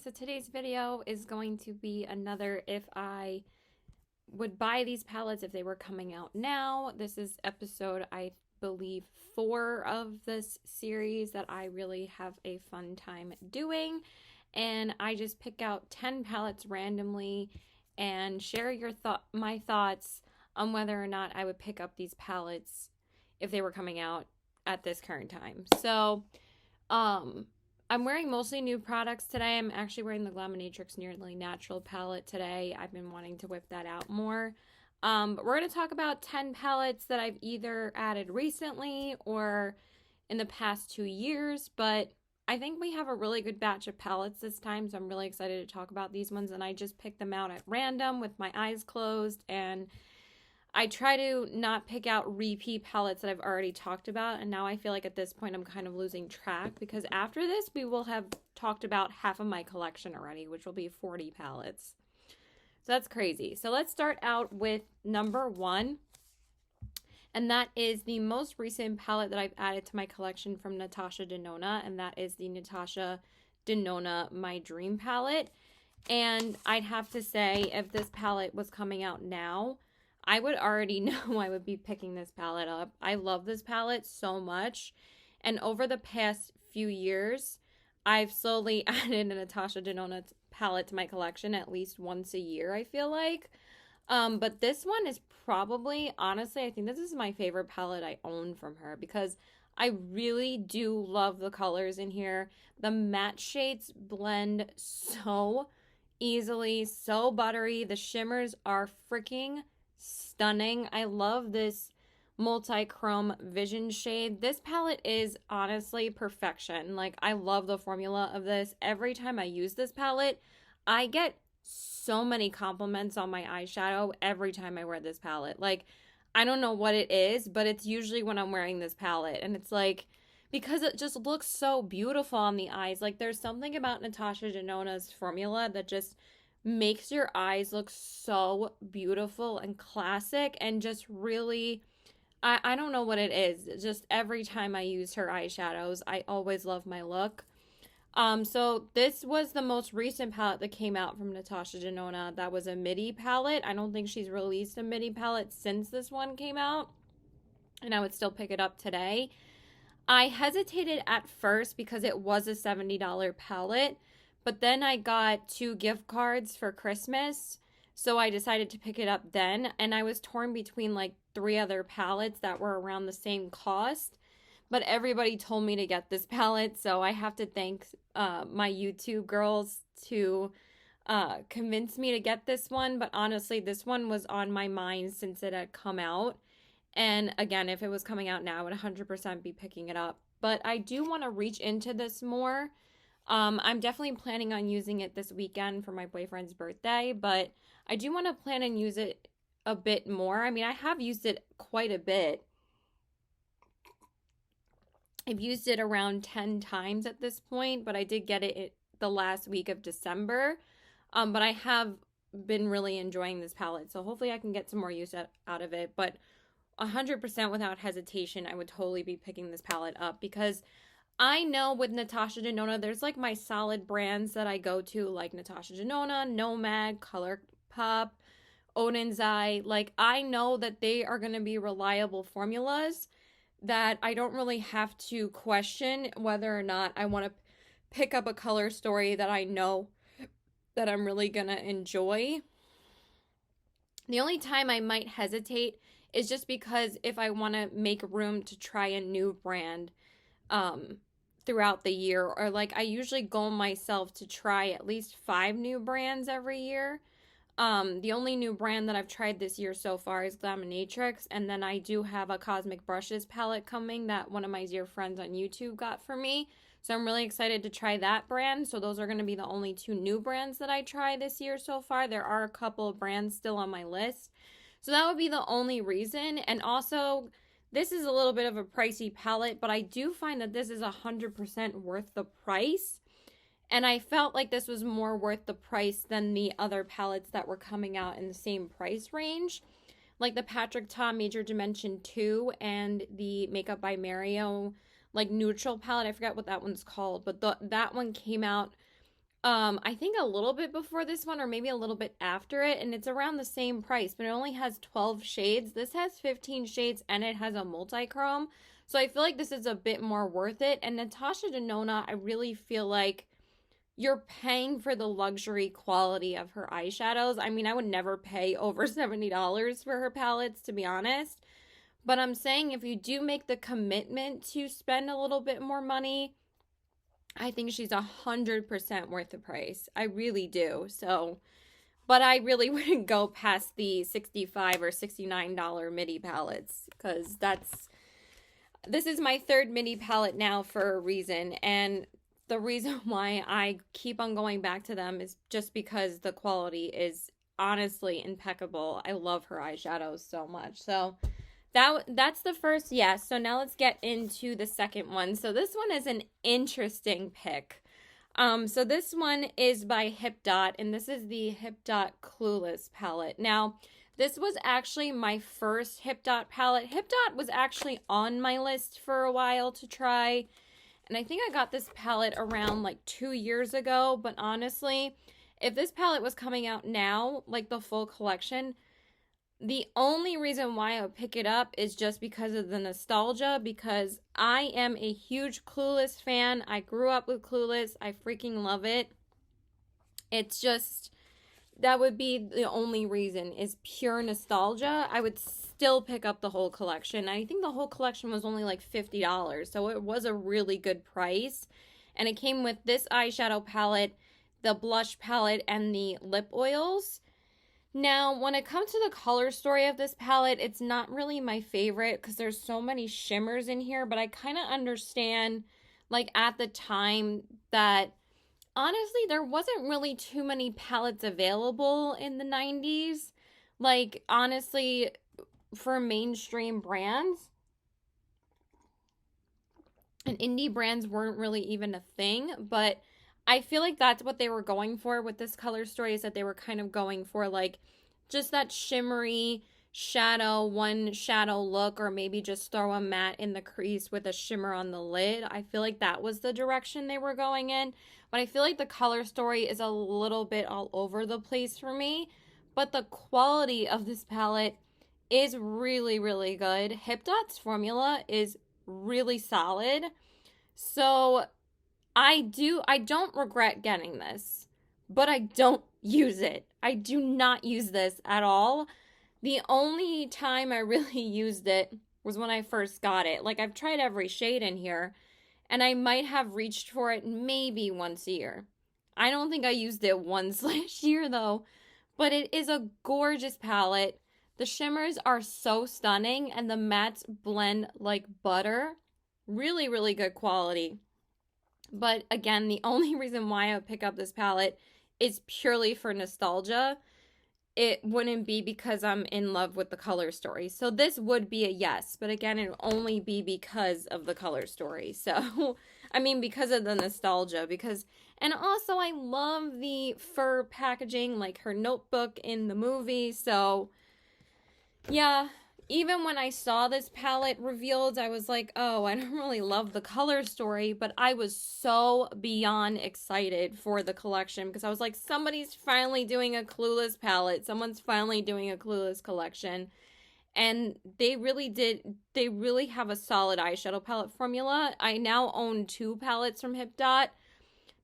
so today's video is going to be another if I would buy these palettes if they were coming out now. This is episode, I believe, 4 of this series that I really have a fun time doing. And I just pick out 10 palettes randomly and share my thoughts on whether or not I would pick up these palettes if they were coming out at this current time. So, I'm wearing mostly new products today. I'm actually wearing the Glaminatrix Nearly Natural palette today. I've been wanting to whip that out more. But we're going to talk about 10 palettes that I've either added recently or in the past 2 years. But I think we have a really good batch of palettes this time, so I'm really excited to talk about these ones. And I just picked them out at random with my eyes closed, and I try to not pick out repeat palettes that I've already talked about, and now I feel like at this point I'm kind of losing track because after this we will have talked about half of my collection already, which will be 40 palettes. So that's crazy. So let's start out with number 1, and that is the most recent palette that I've added to my collection from Natasha Denona, and that is the Natasha Denona My Dream palette. And I'd have to say, if this palette was coming out now, I would already know I would be picking this palette up. I love this palette so much. And over the past few years, I've slowly added a Natasha Denona palette to my collection at least once a year, I feel like. But this one is probably, honestly, I think this is my favorite palette I own from her because I really do love the colors in here. The matte shades blend so easily, so buttery. The shimmers are freaking stunning. I love this multi-chrome vision shade. This palette is honestly perfection. Like, I love the formula of this. Every time I use this palette, I get so many compliments on my eyeshadow every time I wear this palette. Like, I don't know what it is, but it's usually when I'm wearing this palette, and it's like, because it just looks so beautiful on the eyes. Like, there's something about Natasha Denona's formula that just makes your eyes look so beautiful and classic, and just really, I don't know what it is. Just every time I use her eyeshadows, I always love my look. So this was the most recent palette that came out from Natasha Denona. That was a midi palette. I don't think she's released a midi palette since this one came out, and I would still pick it up today. I hesitated at first because it was a $70 palette, but then I got 2 gift cards for Christmas, so I decided to pick it up then. And I was torn between like 3 other palettes that were around the same cost, but everybody told me to get this palette, so I have to thank my YouTube girls to convince me to get this one. But honestly, this one was on my mind since it had come out. And again, if it was coming out now, I would 100% be picking it up. But I do want to reach into this more. I'm definitely planning on using it this weekend for my boyfriend's birthday, but I do want to plan and use it a bit more. I mean, I have used it quite a bit. I've used it around 10 times at this point, but I did get it the last week of December. But I have been really enjoying this palette, so hopefully I can get some more use out of it. But 100% without hesitation, I would totally be picking this palette up because I know with Natasha Denona, there's like my solid brands that I go to, like Natasha Denona, Nomad, ColourPop, Odin's Eye. Like, I know that they are going to be reliable formulas that I don't really have to question whether or not I want to pick up a color story that I know that I'm really going to enjoy. The only time I might hesitate is just because if I want to make room to try a new brand throughout the year, or like I usually goal myself to try at least 5 new brands every year. The only new brand that I've tried this year so far is Glaminatrix, and then I do have a Cosmic Brushes palette coming that one of my dear friends on YouTube got for me. So I'm really excited to try that brand. So those are going to be the only 2 new brands that I try this year so far. There are a couple of brands still on my list. So that would be the only reason. And also, this is a little bit of a pricey palette, but I do find that this is 100% worth the price. And I felt like this was more worth the price than the other palettes that were coming out in the same price range. Like the Patrick Ta Major Dimension 2 and the Makeup by Mario like neutral palette. I forgot what that one's called, but that one came out I think a little bit before this one or maybe a little bit after it, and it's around the same price, but it only has 12 shades. This has 15 shades and it has a multi-chrome. So I feel like this is a bit more worth it. And Natasha Denona, I really feel like you're paying for the luxury quality of her eyeshadows. I mean, I would never pay over $70 for her palettes, to be honest. But I'm saying if you do make the commitment to spend a little bit more money, I think she's 100% worth the price. I really do. So, but I really wouldn't go past the $65 or $69 midi palettes because this is my third midi palette now for a reason. And the reason why I keep on going back to them is just because the quality is honestly impeccable. I love her eyeshadows so much. So that's the first yes. So now let's get into the second one. So this one is an interesting pick. So this one is by Hip Dot, and this is the Hip Dot Clueless palette. Now, this was actually my first Hip Dot palette. Hip Dot was actually on my list for a while to try, and I think I got this palette around like 2 years ago, but honestly, if this palette was coming out now, like the full collection, the only reason why I would pick it up is just because of the nostalgia, because I am a huge Clueless fan. I grew up with Clueless. I freaking love it. It's just, that would be the only reason, is pure nostalgia. I would still pick up the whole collection. I think the whole collection was only like $50, so it was a really good price. And it came with this eyeshadow palette, the blush palette, and the lip oils. Now, when it comes to the color story of this palette, it's not really my favorite because there's so many shimmers in here, but I kind of understand, like, at the time that, honestly, there wasn't really too many palettes available in the 90s. Like, honestly, for mainstream brands, and indie brands weren't really even a thing, but I feel like that's what they were going for with this color story, is that they were kind of going for like just that shimmery shadow, one shadow look, or maybe just throw a matte in the crease with a shimmer on the lid. I feel like that was the direction they were going in, but I feel like the color story is a little bit all over the place for me, but the quality of this palette is really, really good. Hip Dot's formula is really solid. So I don't regret getting this, but I don't use it. I do not use this at all. The only time I really used it was when I first got it. Like, I've tried every shade in here, and I might have reached for it maybe once a year. I don't think I used it once last year, though, but it is a gorgeous palette. The shimmers are so stunning, and the mattes blend like butter. Really, really good quality. But again, the only reason why I would pick up this palette is purely for nostalgia. It wouldn't be because I'm in love with the color story. So this would be a yes, but again, it would only be because of the color story. So, I mean, because of the nostalgia, and also I love the fur packaging, like her notebook in the movie. So, yeah, even when I saw this palette revealed, I was like, oh, I don't really love the color story, but I was so beyond excited for the collection because I was like, somebody's finally doing a Clueless palette. Someone's finally doing a Clueless collection. And they really have a solid eyeshadow palette formula. I now own 2 palettes from Hip Dot.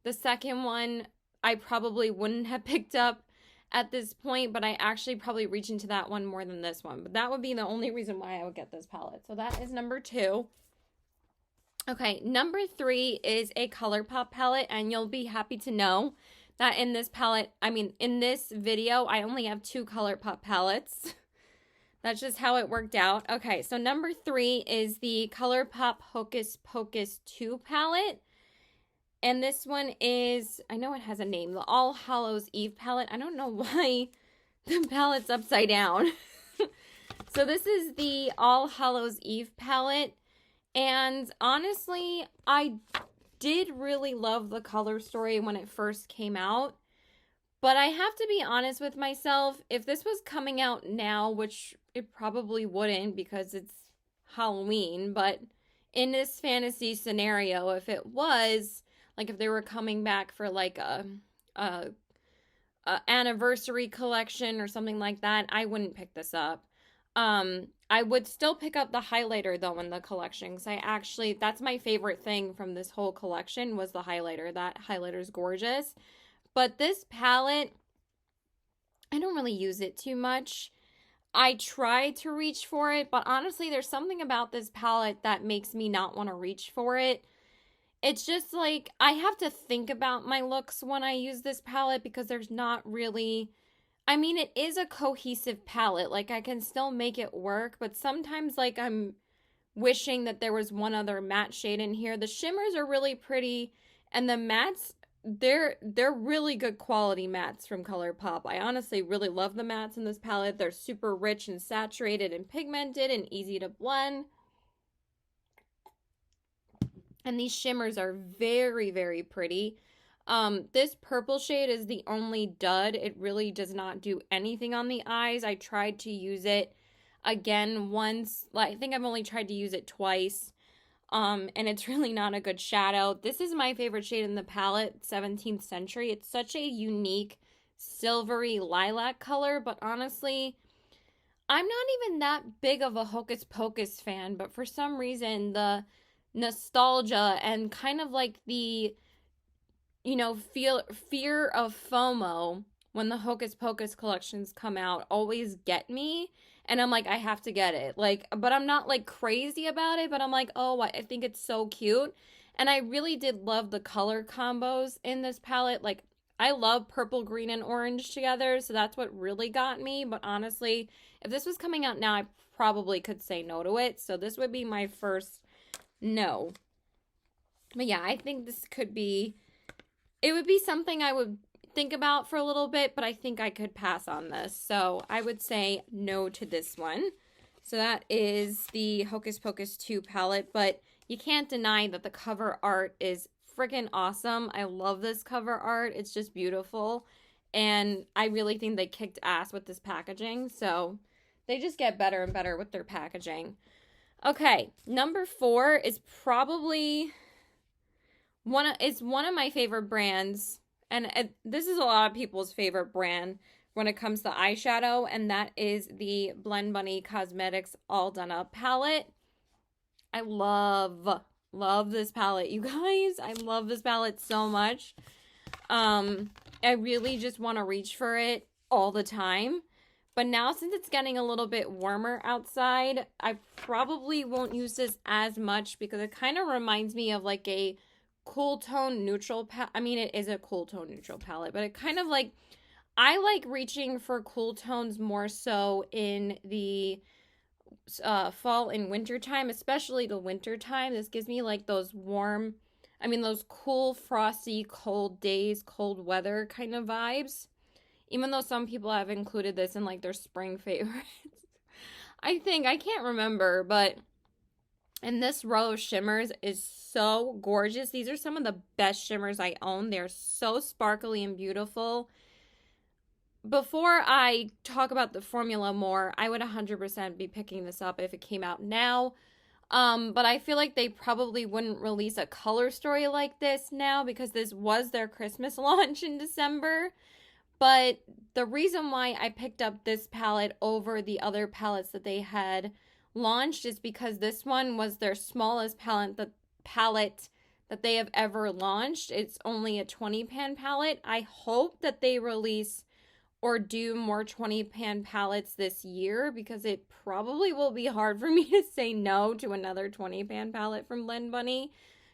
The second one I probably wouldn't have picked up at this point, but I actually probably reach into that one more than this one. But that would be the only reason why I would get this palette. So that is number 2. Okay, number 3 is a ColourPop palette, and you'll be happy to know that in this video, I only have 2 ColourPop palettes. That's just how it worked out. Okay, so number 3 is the ColourPop Hocus Pocus 2 palette. And this one is, I know it has a name, the All Hallows Eve palette. I don't know why the palette's upside down. So this is the All Hallows Eve palette. And honestly, I did really love the color story when it first came out. But I have to be honest with myself, if this was coming out now, which it probably wouldn't because it's Halloween, but in this fantasy scenario, if it was, like if they were coming back for like a anniversary collection or something like that, I wouldn't pick this up. I would still pick up the highlighter though in the collection because that's my favorite thing from this whole collection was the highlighter. That highlighter's gorgeous. But this palette, I don't really use it too much. I try to reach for it, but honestly, there's something about this palette that makes me not want to reach for it. It's just like I have to think about my looks when I use this palette because there's not really. I mean, it is a cohesive palette. Like, I can still make it work, but sometimes, like, I'm wishing that there was one other matte shade in here. The shimmers are really pretty, and the mattes, they're really good quality mattes from ColourPop. I honestly really love the mattes in this palette. They're super rich and saturated and pigmented and easy to blend. And these shimmers are very, very pretty. This purple shade is the only dud. It really does not do anything on the eyes. I tried to use it again once. I think I've only tried to use it twice. And it's really not a good shadow. This is my favorite shade in the palette, 17th Century. It's such a unique silvery lilac color, but honestly, I'm not even that big of a Hocus Pocus fan, but for some reason, the nostalgia and kind of like the fear of FOMO when the Hocus Pocus collections come out always get me. And I'm like, I have to get it. Like, but I'm not like crazy about it, but I'm like, oh, I think it's so cute. And I really did love the color combos in this palette. Like, I love purple, green, and orange together. So that's what really got me. But honestly, if this was coming out now, I probably could say no to it. So this would be my first no. But yeah, I think this could be. It would be something I would think about for a little bit, but I think I could pass on this. So I would say no to this one. So that is the Hocus Pocus 2 palette, but you can't deny that the cover art is freaking awesome. I love this cover art. It's just beautiful. And I really think they kicked ass with this packaging. So they just get better and better with their packaging. Okay, number 4 is probably one of my favorite brands, and this is a lot of people's favorite brand when it comes to eyeshadow, and that is the Blend Bunny Cosmetics All Done Up palette. I love this palette, you guys. I love this palette so much. I really just want to reach for it all the time. But now, since it's getting a little bit warmer outside, I probably won't use this as much because it kind of reminds me of like a cool tone neutral palette. I mean, it is a cool tone neutral palette, but it kind of like, I like reaching for cool tones more so in the fall and winter time, especially the winter time. This gives me like those those cool, frosty, cold days, cold weather kind of vibes. Even though some people have included this in like their spring favorites. I can't remember, but and this row of shimmers is so gorgeous. These are some of the best shimmers I own. They're so sparkly and beautiful. Before I talk about the formula more, I would 100% be picking this up if it came out now. But I feel like they probably wouldn't release a color story like this now because this was their Christmas launch in December. But the reason why I picked up this palette over the other palettes that they had launched is because this one was their smallest palette that they have ever launched. It's only a 20 pan palette. I hope that they release or do more 20 pan palettes this year because it probably will be hard for me to say no to another 20 pan palette from Blend Bunny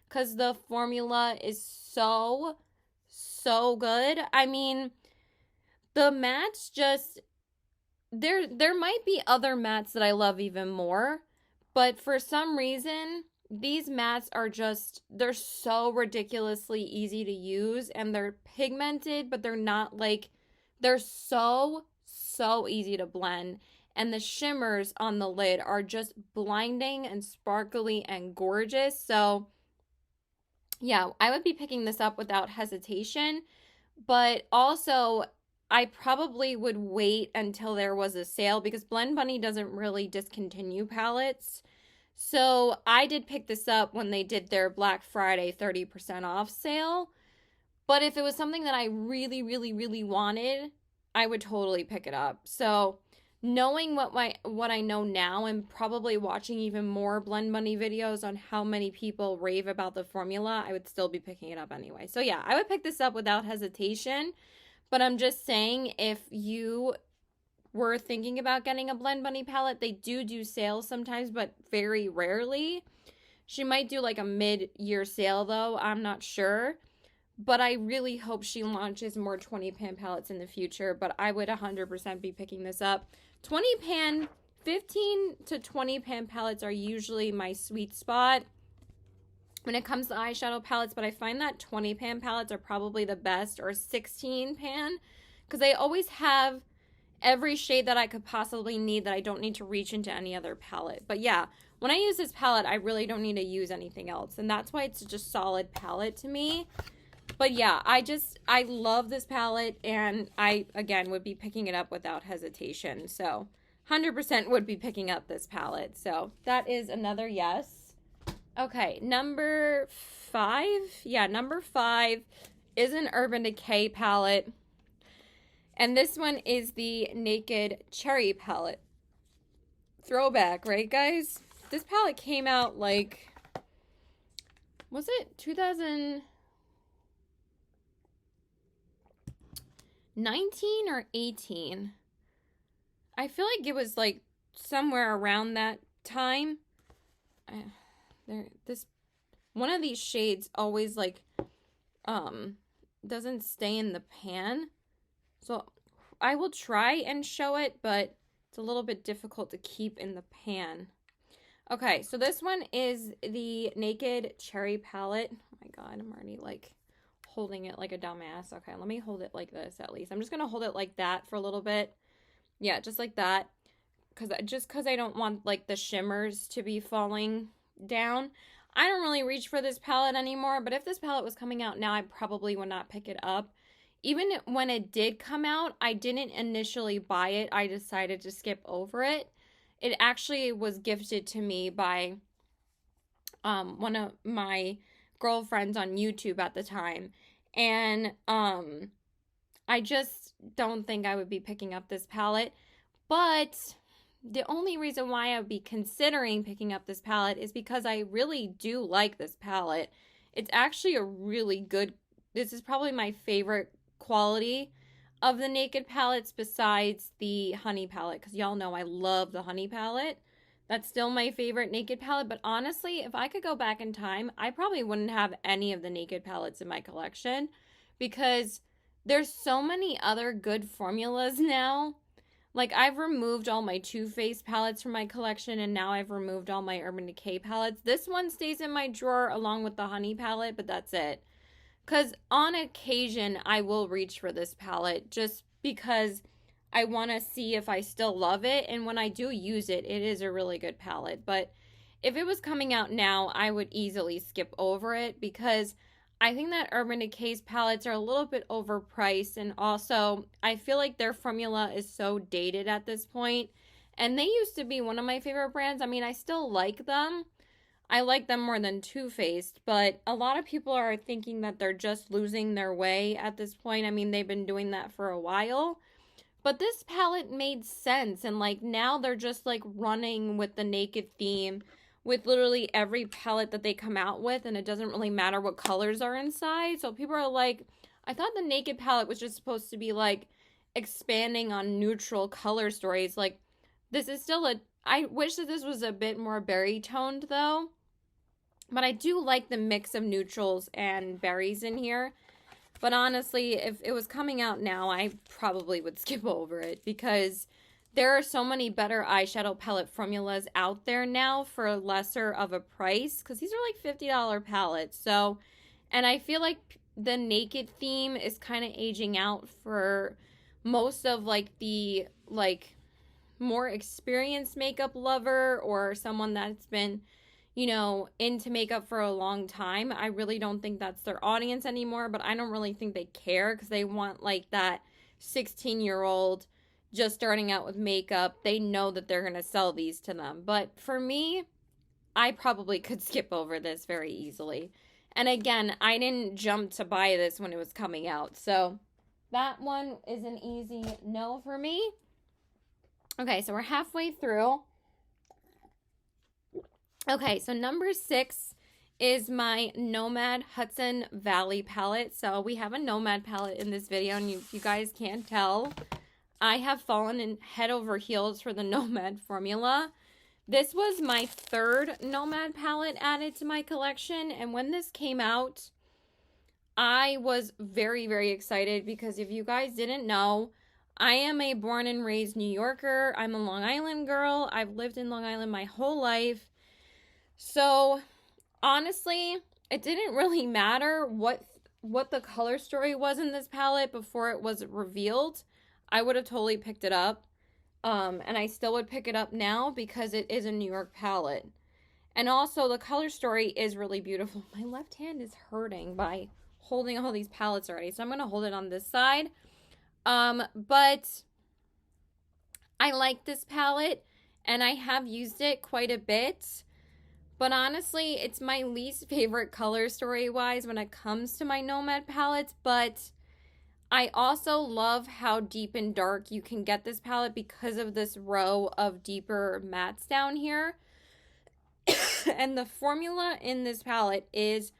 because the formula is so good. I mean, the mattes just, there might be other mattes that I love even more, but for some reason, these mattes are just, they're so ridiculously easy to use, and they're pigmented, but they're not like, they're so easy to blend, and the shimmers on the lid are just blinding and sparkly and gorgeous. So yeah, I would be picking this up without hesitation, but also I probably would wait until there was a sale because Blend Bunny doesn't really discontinue palettes. So I did pick this up when they did their Black Friday 30% off sale. But if it was something that I really, really, really wanted, I would totally pick it up. So knowing what I know now and probably watching even more Blend Money videos on how many people rave about the formula, I would still be picking it up anyway. So yeah, I would pick this up without hesitation. But I'm just saying, if you were thinking about getting a Blend Money palette, they do sales sometimes, but very rarely. She might do like a mid-year sale though, I'm not sure. But I really hope she launches more 20 pan palettes in the future. But I would 100% be picking this up. 20 pan, 15 to 20 pan palettes are usually my sweet spot when it comes to eyeshadow palettes. But I find that 20 pan palettes are probably the best, or 16 pan, because they always have every shade that I could possibly need that I don't need to reach into any other palette. But yeah, when I use this palette, I really don't need to use anything else. And that's why it's such a solid palette to me. But yeah, I love this palette, and I, again, would be picking it up without hesitation. So 100% would be picking up this palette. So that is another yes. Okay, number 5. Yeah, number 5 is an Urban Decay palette. And this one is the Naked Cherry palette. Throwback, right, guys? This palette came out like, was it 2019 or 18? I feel like it was like somewhere around that time. One of these shades always like doesn't stay in the pan. So I will try and show it, but it's a little bit difficult to keep in the pan. Okay, so this one is the Naked Cherry palette. Oh my god, I'm already like holding it like a dumbass. Okay, let me hold it like this at least. I'm just gonna hold it like that for a little bit. Yeah, just like that. Because I don't want like the shimmers to be falling down. I don't really reach for this palette anymore, but if this palette was coming out now, I probably would not pick it up. Even when it did come out, I didn't initially buy it. I decided to skip over it. It actually was gifted to me by one of my girlfriends on YouTube at the time. And I just don't think I would be picking up this palette. But the only reason why I would be considering picking up this palette is because I really do like this palette. It's actually a really good, this is probably my favorite quality of the Naked palettes besides the Honey palette, because y'all know I love the Honey palette. That's still my favorite Naked palette, but honestly, if I could go back in time, I probably wouldn't have any of the Naked palettes in my collection, because there's so many other good formulas now. Like, I've removed all my Too Faced palettes from my collection, and now I've removed all my Urban Decay palettes. This one stays in my drawer along with the Honey palette, but that's it. Because on occasion, I will reach for this palette just because I want to see if I still love it. And when I do use it, it is a really good palette. But if it was coming out now, I would easily skip over it, because I think that Urban Decay's palettes are a little bit overpriced. And also, I feel like their formula is so dated at this point. And they used to be one of my favorite brands. I mean, I still like them. I like them more than Too Faced, but a lot of people are thinking that they're just losing their way at this point. I mean, they've been doing that for a while, but this palette made sense, and like now they're just like running with the Naked theme with literally every palette that they come out with, and it doesn't really matter what colors are inside. So people are like, I thought the Naked palette was just supposed to be like expanding on neutral color stories. Like, this is still I wish that this was a bit more berry toned though. But I do like the mix of neutrals and berries in here. But honestly, if it was coming out now, I probably would skip over it, because there are so many better eyeshadow palette formulas out there now for lesser of a price, because these are like $50 palettes. So, and I feel like the Naked theme is kind of aging out for most of like the like more experienced makeup lover, or someone that's been, you know, into makeup for a long time. I really don't think that's their audience anymore, but I don't really think they care, because they want like that 16-year-old just starting out with makeup. They know that they're going to sell these to them. But for me, I probably could skip over this very easily. And again, I didn't jump to buy this when it was coming out. So that one is an easy no for me. Okay, so we're halfway through. Okay, so number 6 is my Nomad Hudson Valley palette. So we have a Nomad palette in this video, and you guys can't tell, I have fallen in head over heels for the Nomad formula. This was my 3rd Nomad palette added to my collection, and when this came out, I was very, very excited because if you guys didn't know, I am a born and raised New Yorker. I'm a Long Island girl. I've lived in Long Island my whole life. So, honestly, it didn't really matter what the color story was in this palette before it was revealed. I would have totally picked it up. And I still would pick it up now because it is a New York palette. And also, the color story is really beautiful. My left hand is hurting by holding all these palettes already. So, I'm going to hold it on this side. But I like this palette, and I have used it quite a bit. But honestly, it's my least favorite color story-wise when it comes to my Nomad palettes. But I also love how deep and dark you can get this palette because of this row of deeper mattes down here. And the formula in this palette is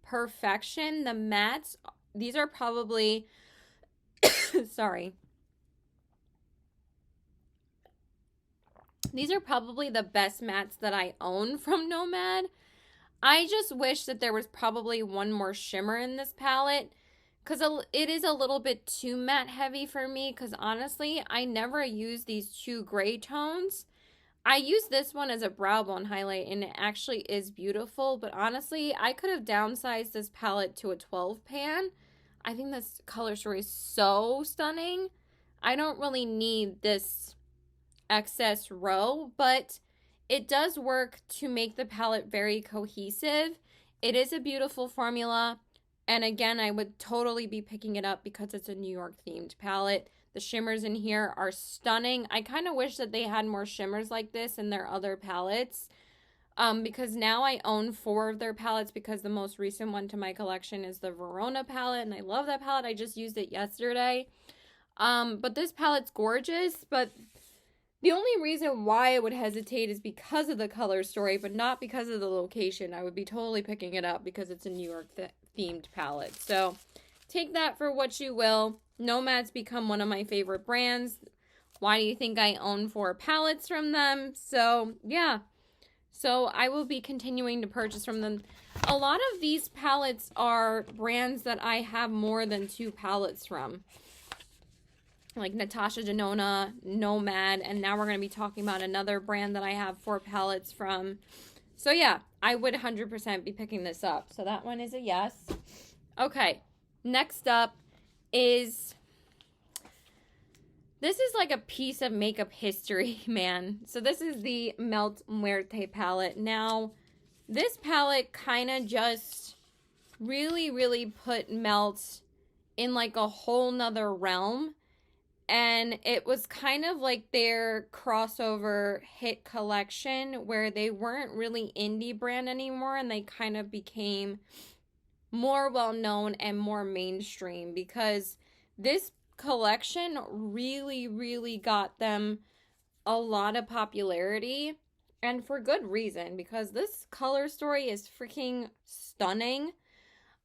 perfection. The mattes, these are probably, sorry. These are probably the best mattes that I own from Nomad. I just wish that there was probably one more shimmer in this palette because it is a little bit too matte heavy for me because honestly, I never use these 2 gray tones. I use this one as a brow bone highlight and it actually is beautiful, but honestly, I could have downsized this palette to a 12 pan. I think this color story is so stunning. I don't really need this excess row, but it does work to make the palette very cohesive. It is a beautiful formula, and again, I would totally be picking it up because it's a New York themed palette. The shimmers in here are stunning. I kind of wish that they had more shimmers like this in their other palettes, because now I own 4 of their palettes because the most recent one to my collection is the Verona palette, and I love that palette. I just used it yesterday. But this palette's gorgeous, but the only reason why I would hesitate is because of the color story, but not because of the location. I would be totally picking it up because it's a New York themed palette. So take that for what you will. Nomad's become one of my favorite brands. Why do you think I own 4 palettes from them? So yeah. So I will be continuing to purchase from them. A lot of these palettes are brands that I have more than 2 palettes from. Like Natasha Denona, Nomad, and now we're going to be talking about another brand that I have 4 palettes from. So yeah, I would 100% be picking this up. So that one is a yes. Okay, next up is, this is like a piece of makeup history, man. So this is the Melt Muerte palette. Now, this palette kind of just really, really put Melt in like a whole nother realm. And it was kind of like their crossover hit collection where they weren't really indie brand anymore and they kind of became more well-known and more mainstream because this collection really, really got them a lot of popularity, and for good reason, because this color story is freaking stunning.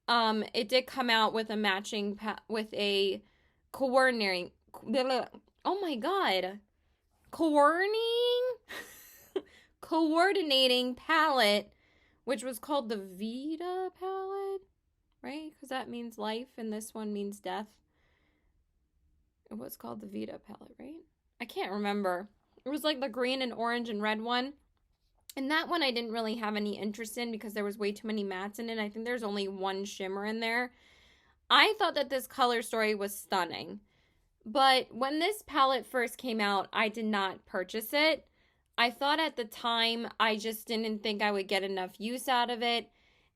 It did come out with a matching with a coordinating, oh my god, coordinating palette, which was called the Vita palette, right? Because that means life and this one means death. It was called the Vita palette, right? I can't remember. It was like the green and orange and red one. And that one I didn't really have any interest in because there was way too many mattes in it. I think there's only one shimmer in there. I thought that this color story was stunning. But when this palette first came out, I did not purchase it. I thought at the time I just didn't think I would get enough use out of it.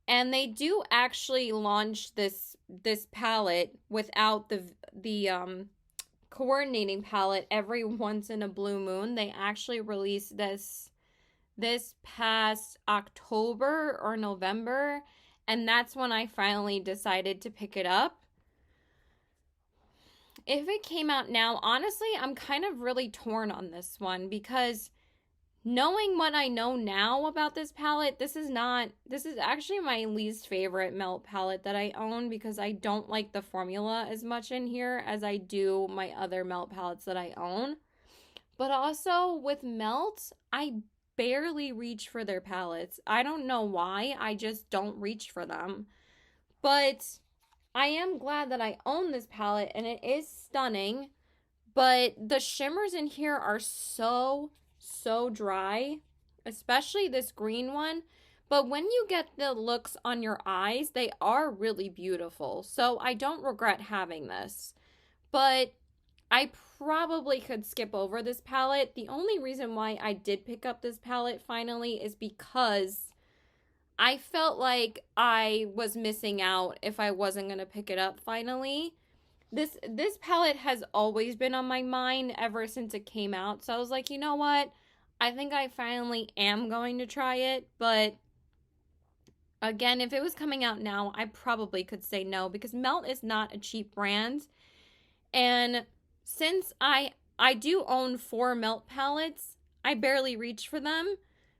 And they do actually launch this palette without the coordinating palette every once in a blue moon. They actually released this past October or November, And that's when I finally decided to pick it up. If it came out now, honestly, I'm kind of really torn on this one because knowing what I know now about this palette, this is actually my least favorite Melt palette that I own because I don't like the formula as much in here as I do my other Melt palettes that I own. But also with Melt, I barely reach for their palettes. I don't know why, I just don't reach for them. But I am glad that I own this palette and it is stunning. But the shimmers in here are so dry, especially this green one. But when you get the looks on your eyes, they are really beautiful. So I don't regret having this. But I probably could skip over this palette. The only reason why I did pick up this palette finally is because I felt like I was missing out if I wasn't going to pick it up finally. This palette has always been on my mind ever since it came out. So I was like, you know what? I think I finally am going to try it. But again, if it was coming out now, I probably could say no because Melt is not a cheap brand. And since I do own 4 Melt palettes, I barely reach for them.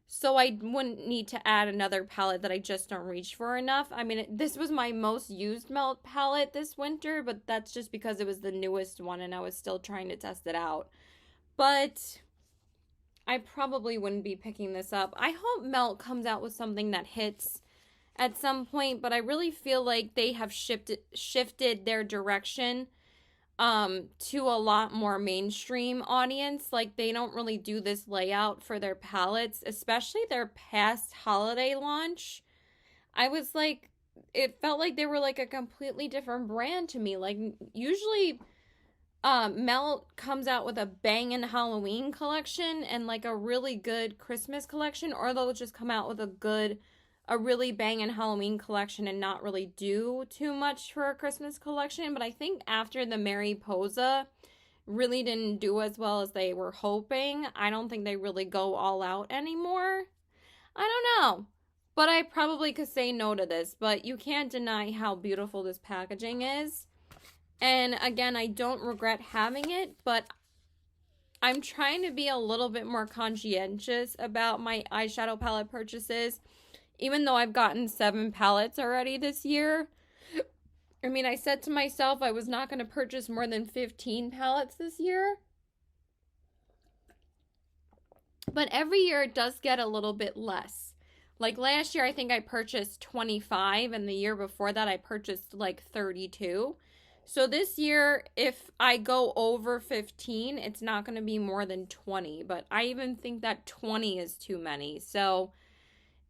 So I wouldn't need to add another palette that I just don't reach for enough. I mean, this was my most used Melt palette this winter, but that's just because it was the newest one and I was still trying to test it out. But I probably wouldn't be picking this up. I hope Melt comes out with something that hits at some point, but I really feel like they have shifted their direction to a lot more mainstream audience. Like they don't really do this layout for their palettes, especially their past holiday launch. I was like, it felt like they were like a completely different brand to me. Like usually Melt comes out with a bangin' Halloween collection and like a really good Christmas collection, or they'll just come out with a really bangin' Halloween collection and not really do too much for a Christmas collection. But I think after the Mariposa really didn't do as well as they were hoping, I don't think they really go all out anymore. I don't know. But I probably could say no to this, but you can't deny how beautiful this packaging is. And again, I don't regret having it, but I'm trying to be a little bit more conscientious about my eyeshadow palette purchases. Even though I've gotten 7 palettes already this year. I mean, I said to myself I was not going to purchase more than 15 palettes this year. But every year it does get a little bit less. Like last year, I think I purchased 25, and the year before that, I purchased like 32. So this year, if I go over 15, it's not going to be more than 20. But I even think that 20 is too many. So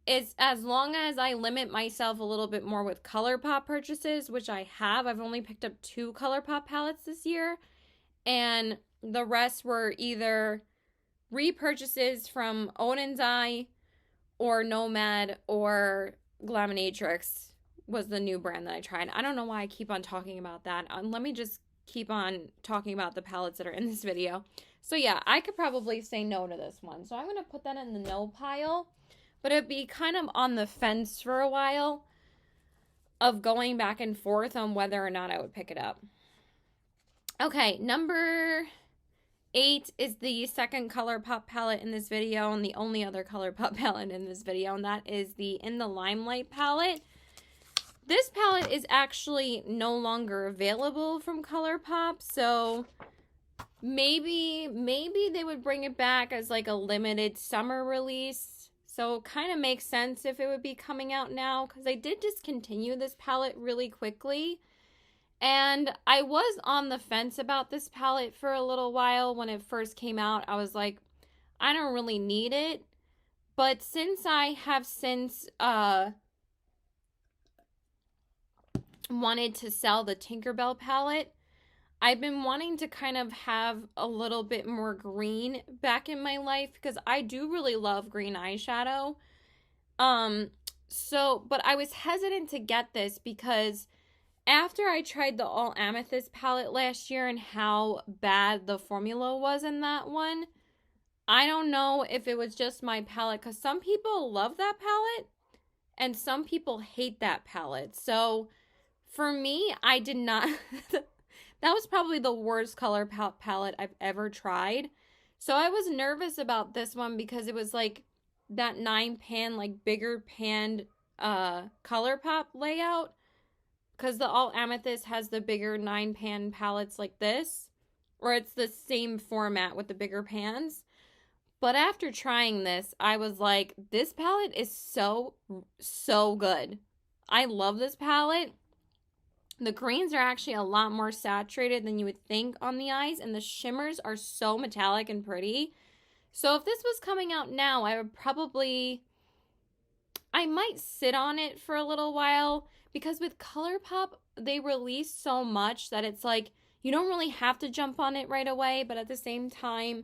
it's as long as I limit myself a little bit more with ColourPop purchases, which I have. I've only picked up 2 ColourPop palettes this year. And the rest were either repurchases from Oden's Eye or Nomad or Glaminatrix was the new brand that I tried. I don't know why I keep on talking about that. Let me just keep on talking about the palettes that are in this video. So yeah, I could probably say no to this one. So I'm going to put that in the no pile. But it'd be kind of on the fence for a while of going back and forth on whether or not I would pick it up. Okay, number 8 is the second ColourPop palette in this video and the only other ColourPop palette in this video, and that is the In the Limelight palette. This palette is actually no longer available from ColourPop, so maybe they would bring it back as like a limited summer release. So it kind of makes sense if it would be coming out now, because they did discontinue this palette really quickly. And I was on the fence about this palette for a little while when it first came out. I was like, I don't really need it. But since I have since wanted to sell the Tinkerbell palette, I've been wanting to kind of have a little bit more green back in my life because I do really love green eyeshadow. But I was hesitant to get this because after I tried the All Amethyst palette last year and how bad the formula was in that one, I don't know if it was just my palette because some people love that palette And some people hate that palette. So for me, I did not. That was probably the worst color palette I've ever tried. So I was nervous about this one because it was like that 9-pan, like bigger panned ColourPop layout. Because the All Amethyst has the bigger 9-pan palettes like this. Or it's the same format with the bigger pans. But after trying this, I was like, this palette is so, so good. I love this palette. The greens are actually a lot more saturated than you would think on the eyes, and the shimmers are so metallic and pretty. So if this was coming out now, I might sit on it for a little while, because with ColourPop, they release so much that it's like, you don't really have to jump on it right away, but at the same time,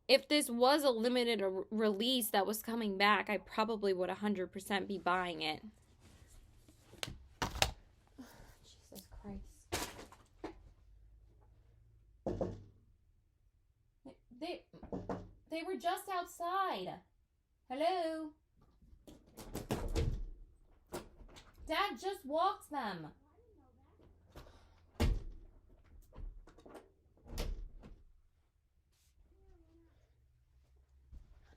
if this was a limited release that was coming back, I probably would 100% be buying it. Jesus Christ. They were just outside. Hello? Dad just walked them.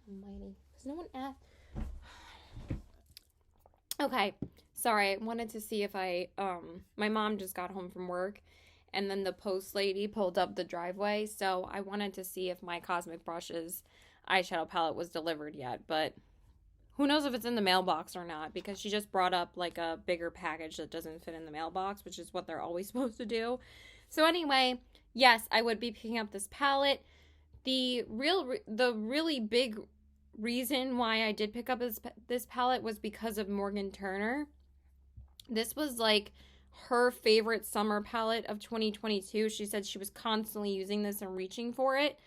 Almighty. Because no one asked. Okay. Sorry. I wanted to see if my mom just got home from work, and then the post lady pulled up the driveway. So I wanted to see if my Cosmic Brushes eyeshadow palette was delivered yet. But who knows if it's in the mailbox or not, because she just brought up like a bigger package that doesn't fit in the mailbox, which is what they're always supposed to do. So anyway, yes, I would be picking up this palette. The really big reason why I did pick up this palette was because of Morgan Turner. This was like her favorite summer palette of 2022. She said she was constantly using this and reaching for it.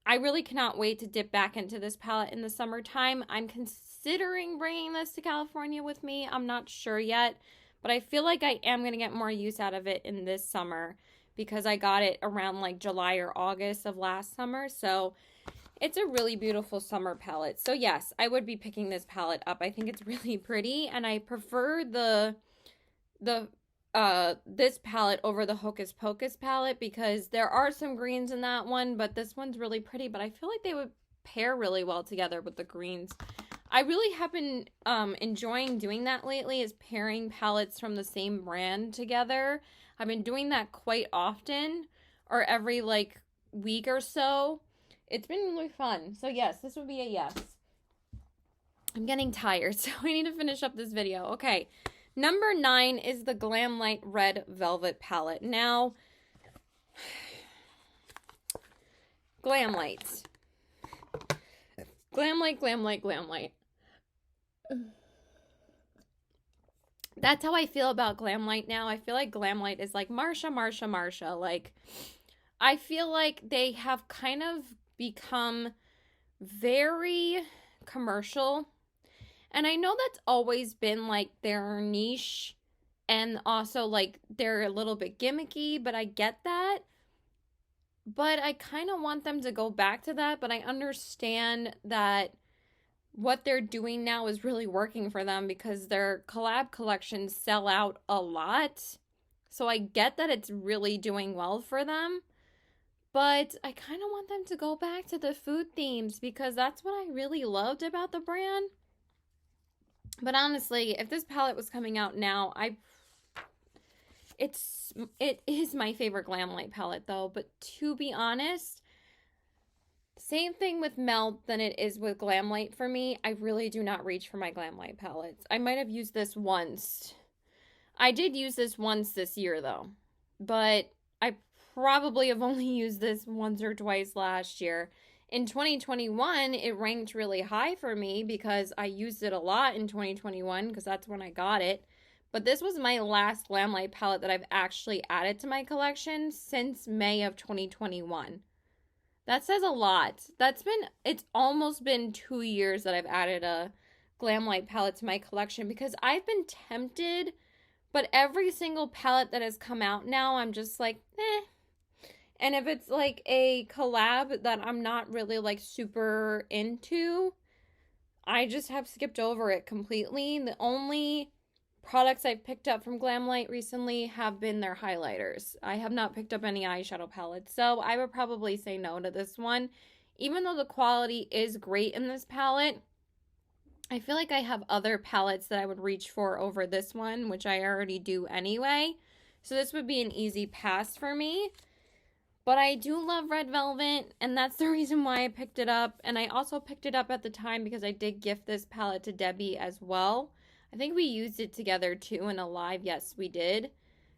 I really cannot wait to dip back into this palette in the summertime. I'm considering bringing this to California with me. I'm not sure yet, but I feel like I am going to get more use out of it in this summer because I got it around like July or August of last summer. So it's a really beautiful summer palette. So yes, I would be picking this palette up. I think it's really pretty, and I prefer this palette over the Hocus Pocus palette because there are some greens in that one, but this one's really pretty, but I feel like they would pair really well together with the greens. I really have been enjoying doing that lately, is pairing palettes from the same brand together. I've been doing that quite often, or every like week or so. It's been really fun. So yes, this would be a yes. I'm getting tired, so I need to finish up this video. Okay, number 9 is the Glamlite Red Velvet Palette. Now, Glamlite. Glamlite. That's how I feel about Glamlite now. I feel like Glamlite is like Marsha. Like, I feel like they have kind of become very commercial. And I know that's always been like their niche, and also like they're a little bit gimmicky, but I get that. But I kind of want them to go back to that, but I understand that what they're doing now is really working for them because their collab collections sell out a lot. So I get that it's really doing well for them. But I kind of want them to go back to the food themes because that's what I really loved about the brand. But honestly, if this palette was coming out now, it is my favorite Glamlite palette though. But to be honest, same thing with Melt than it is with Glamlite for me. I really do not reach for my Glamlite palettes. I might have used this once. I did use this once this year though. But I probably have only used this once or twice last year. In 2021, it ranked really high for me because I used it a lot in 2021 because that's when I got it. But this was my last Glamlite palette that I've actually added to my collection since May of 2021. That says a lot. It's almost been 2 years that I've added a Glamlite palette to my collection because I've been tempted, but every single palette that has come out now, I'm just like, eh. And if it's like a collab that I'm not really like super into, I just have skipped over it completely. The only products I've picked up from Glamlite recently have been their highlighters. I have not picked up any eyeshadow palettes, so I would probably say no to this one. Even though the quality is great in this palette, I feel like I have other palettes that I would reach for over this one, which I already do anyway. So this would be an easy pass for me. But I do love Red Velvet, and that's the reason why I picked it up. And I also picked it up at the time because I did gift this palette to Debbie as well. I think we used it together too in a live. Yes, we did.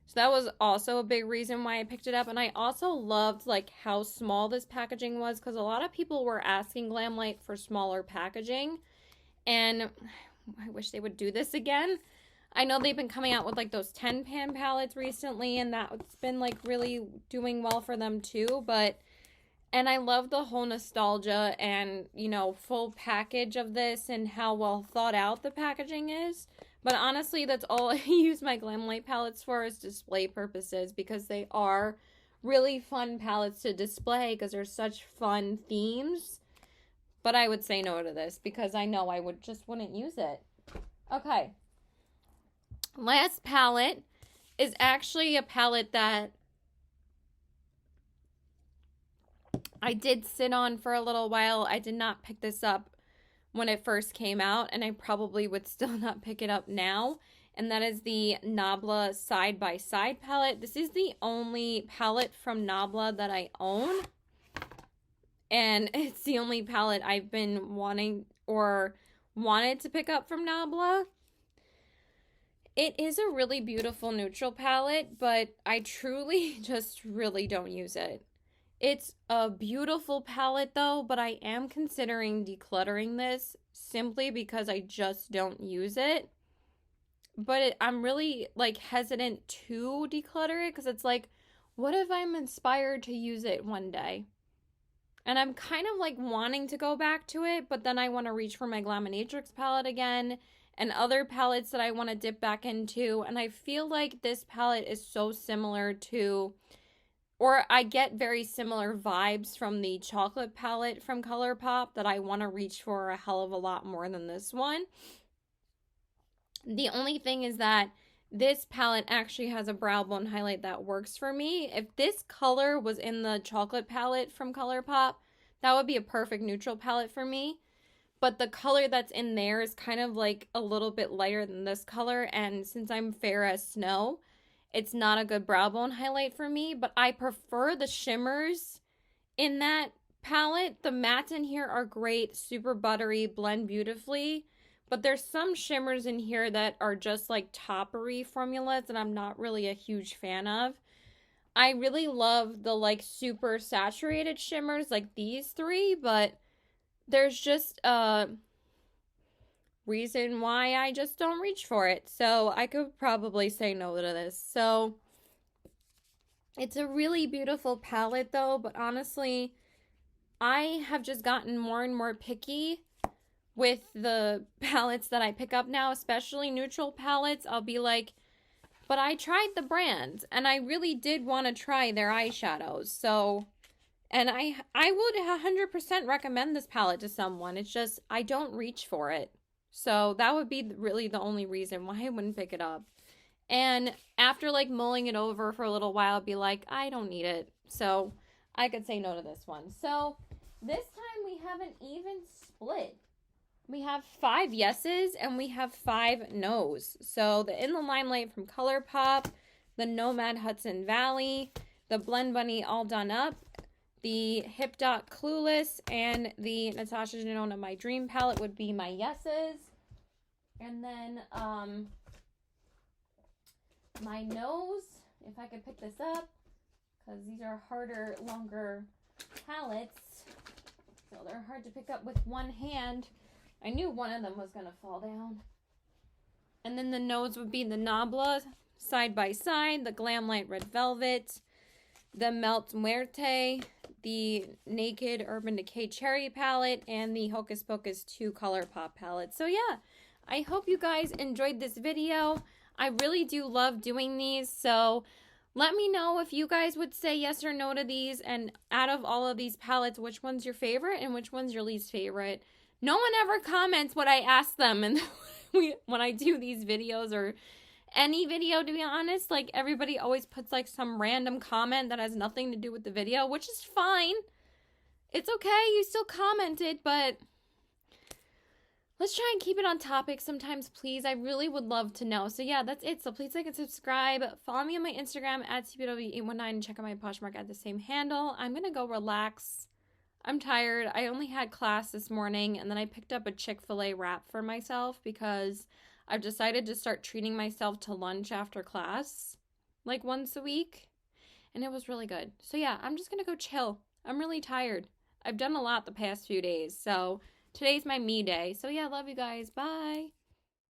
So that was also a big reason why I picked it up. And I also loved like how small this packaging was, because a lot of people were asking Glamlite for smaller packaging. And I wish they would do this again. I know they've been coming out with like those 10 pan palettes recently, and that's been like really doing well for them too. And I love the whole nostalgia and, you know, full package of this and how well thought out the packaging is. But honestly, that's all I use my Glamlite palettes for, is display purposes, because they are really fun palettes to display because they're such fun themes. But I would say no to this because I know I wouldn't use it. Okay. Last palette is actually a palette that I did sit on for a little while. I did not pick this up when it first came out, and I probably would still not pick it up now. And that is the Nabla Side by Side palette. This is the only palette from Nabla that I own. And it's the only palette I've been wanted to pick up from Nabla. It is a really beautiful neutral palette, but I truly just really don't use it. It's a beautiful palette though, but I am considering decluttering this simply because I just don't use it. But I'm really like hesitant to declutter it because it's like, what if I'm inspired to use it one day? And I'm kind of like wanting to go back to it, but then I want to reach for my Glaminatrix palette again and other palettes that I want to dip back into. And I feel like this palette is so similar to, or I get very similar vibes from the chocolate palette from ColourPop that I want to reach for a hell of a lot more than this one. The only thing is that this palette actually has a brow bone highlight that works for me. If this color was in the chocolate palette from ColourPop, that would be a perfect neutral palette for me. But the color that's in there is kind of like a little bit lighter than this color. And since I'm fair as snow, it's not a good brow bone highlight for me. But I prefer the shimmers in that palette. The mattes in here are great, super buttery, blend beautifully. But there's some shimmers in here that are just like toppery formulas that I'm not really a huge fan of. I really love the like super saturated shimmers like these three, but there's just a reason why I just don't reach for it. So I could probably say no to this. So it's a really beautiful palette though, but honestly, I have just gotten more and more picky with the palettes that I pick up now, especially neutral palettes. I'll be like, but I tried the brand and I really did want to try their eyeshadows. So, and I would 100% recommend this palette to someone. It's just, I don't reach for it. So that would be really the only reason why I wouldn't pick it up. And after like mulling it over for a little while, I'd be like, I don't need it. So I could say no to this one. So this time we have an even split. We have 5 yeses and we have 5 nos. So the In the Limelight from ColourPop, the Nomad Hudson Valley, the Blend Bunny All Done Up, the Hip Dot Clueless, and the Natasha Denona My Dream palette would be my yeses. And then my nos, if I could pick this up, because these are harder, longer palettes. So they're hard to pick up with one hand. I knew one of them was going to fall down. And then the nodes would be the Nabla Side by Side, the Glamlite Red Velvet, the Melt Muerte, the Naked Urban Decay Cherry palette, and the Hocus Pocus 2 ColourPop palette. So yeah, I hope you guys enjoyed this video. I really do love doing these, so let me know if you guys would say yes or no to these, and out of all of these palettes, which one's your favorite and which one's your least favorite. No one ever comments what I ask them, and when I do these videos or any video, to be honest, like everybody always puts like some random comment that has nothing to do with the video, which is fine. It's okay, you still commented, but let's try and keep it on topic sometimes, please. I really would love to know. So yeah, that's it. So please like and subscribe. Follow me on my Instagram at CPW819 and check out my Poshmark at the same handle. I'm gonna go relax. I'm tired. I only had class this morning, and then I picked up a Chick-fil-A wrap for myself because I've decided to start treating myself to lunch after class, like once a week, and it was really good. So yeah, I'm just gonna go chill. I'm really tired. I've done a lot the past few days, so today's my me day. So yeah, love you guys. Bye.